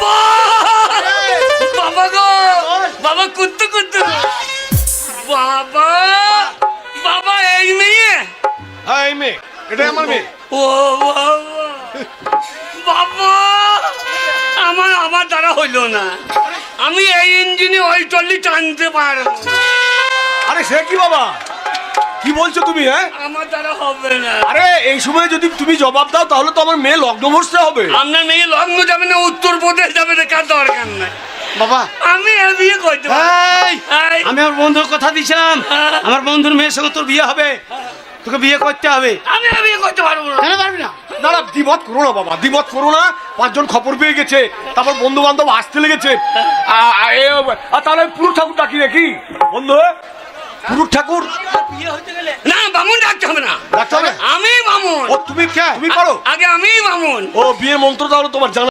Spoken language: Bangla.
বাবা বাবা গো বাবা কুত্তু কুত্তু বাবা বাবা এই মেয়ে হ্যাঁ এই মেয়ে, এটাই আমার মেয়ে। ও বাবা বাবা আমার দ্বারা হইল না, আমি এই ইঞ্জিনে ওই টলি টানতে পারবো। আরে সে কি বাবা, কি বলছো তুমি? হ্যাঁ আমার দ্বারা হবে না। আরে এই সময় যদি তুমি জবাব দাও তাহলে তো আমার মেয়ে লগ্ন বসতে হবে। আপনার মেয়ে লগ্ন যাবে না, উত্তরপ্রদেশ যাবে, দেখার দরকার নাই। বাবা আমি এ বিয়ে করতে এই, আমি আমার বন্ধুর কথা দিয়েছিলাম, আমার বন্ধুর মেয়ের সঙ্গে তোর বিয়ে হবে, তোকে বিয়ে করতে হবে। আমি এ বিয়ে করতে পারবো না। কেন পারবি না? না না, দ্বিমত করো না বাবা, দ্বিমত করো না। 5 জন খবর পেয়ে গেছে, তারপর বন্ধু বান্ধব আসতে লেগেছে। তাহলে পুরুষ ঠাকুর ডাকি নাকি বন্ধু? পুরুষ ঠাকুর বিয়ে হতে গেলে না, বামুন ডাকতে হবে না, ডাকতে হবে? আমি বামুন। ও তুমি কে? তুমি পারো? আগে আমি বামুন। ও বিয়ের মন্ত্র তাহলে তোমার জানা